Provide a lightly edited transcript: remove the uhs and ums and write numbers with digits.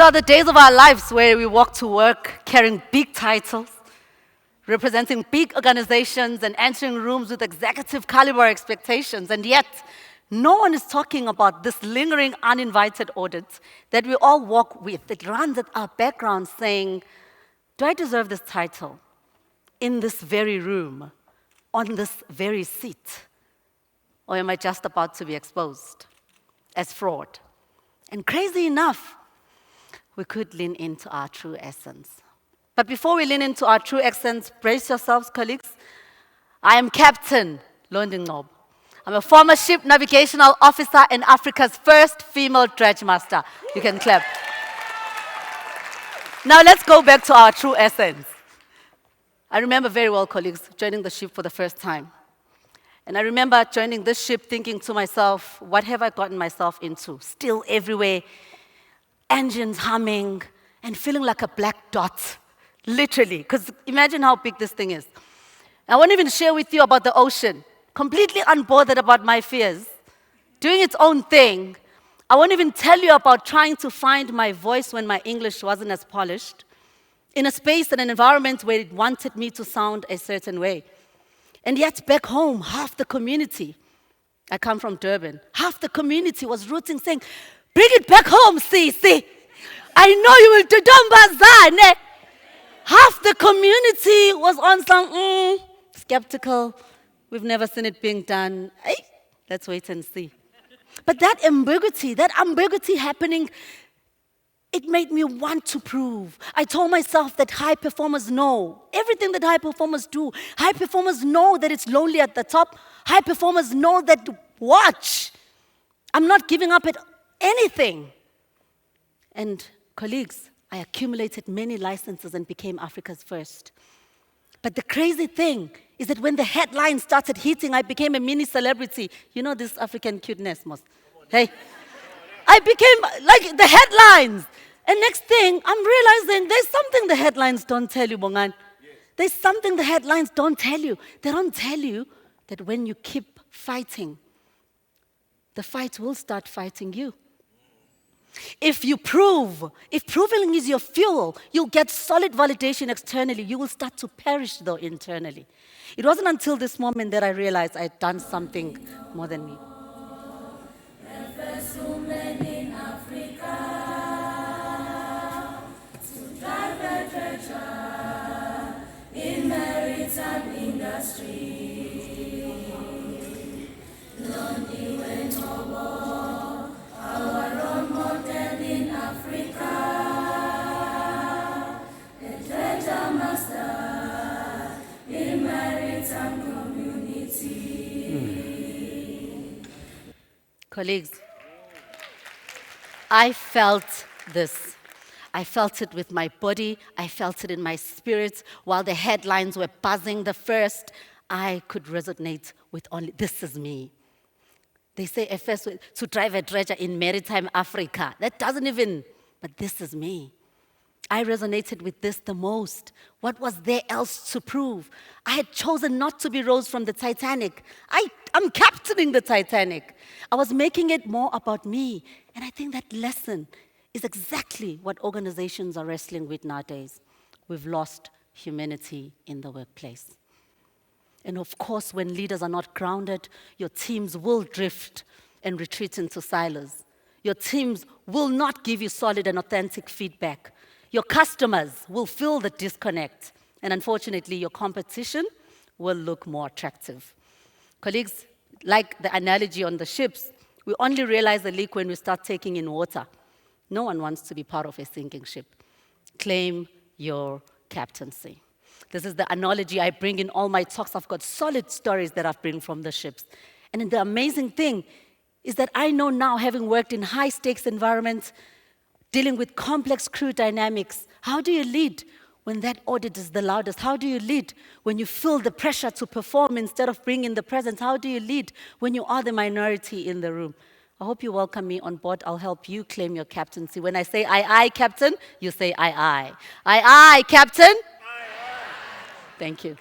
are the days of our lives where we walk to work carrying big titles, representing big organizations and entering rooms with executive caliber expectations. And yet, no one is talking about this lingering uninvited audit that we all walk with. It runs at our background saying, do I deserve this title in this very room, on this very seat? Or am I just about to be exposed as fraud? And crazy enough, we could lean into our true essence. But before we lean into our true essence, brace yourselves, colleagues. I am Captain Londy Ngcobo. I'm a former ship navigational officer and Africa's first female dredge master. You can clap. Now let's go back to our true essence. I remember very well, colleagues, joining the ship for the first time. And I remember joining this ship thinking to myself, what have I gotten myself into? Still everywhere, engines humming, and feeling like a black dot, literally. Because imagine how big this thing is. I won't even share with you about the ocean, completely unbothered about my fears, doing its own thing. I won't even tell you about trying to find my voice when my English wasn't as polished, in a space and an environment where it wanted me to sound a certain way. And yet back home, half the community, I come from Durban, half the community was rooting, saying, bring it back home, see. I know you will do Dombazane. Half the community was on some skeptical. We've never seen it being done. Hey, let's wait and see. But that ambiguity happening, it made me want to prove. I told myself that high performers know everything that high performers do. High performers know that it's lonely at the top. High performers know that, watch, I'm not giving up at anything. And colleagues, I accumulated many licenses and became Africa's first. But the crazy thing is that when the headlines started hitting, I became a mini celebrity. You know this African cuteness, Mos. Hey. I became like the headlines. And next thing, I'm realizing there's something the headlines don't tell you, Bongan. Yes. There's something the headlines don't tell you. They don't tell you that when you keep fighting, the fight will start fighting you. If proving is your fuel, you'll get solid validation externally. You will start to perish, though, internally. It wasn't until this moment that I realized I'd done something more than me. Londy Ngcobo, our role model in Africa, a treasure master in maritime community. Colleagues, I felt this. I felt it with my body. I felt it in my spirit. While the headlines were buzzing the first, I could resonate with only, this is me. They say first to drive a dredger in maritime Africa. That doesn't even, but this is me. I resonated with this the most. What was there else to prove? I had chosen not to be Rose from the Titanic. I'm captaining the Titanic. I was making it more about me. And I think that lesson is exactly what organizations are wrestling with nowadays. We've lost humanity in the workplace. And of course, when leaders are not grounded, your teams will drift and retreat into silos. Your teams will not give you solid and authentic feedback. Your customers will feel the disconnect. And unfortunately, your competition will look more attractive. Colleagues, like the analogy on the ships, we only realize a leak when we start taking in water. No one wants to be part of a sinking ship. Claim your captaincy. This is the analogy I bring in all my talks. I've got solid stories that I've bring from the ships. And the amazing thing is that I know now, having worked in high-stakes environments, dealing with complex crew dynamics, how do you lead when that audit is the loudest? How do you lead when you feel the pressure to perform instead of bringing the presence? How do you lead when you are the minority in the room? I hope you welcome me on board. I'll help you claim your captaincy. When I say aye, Captain, you say aye. Aye, Captain. Thank you.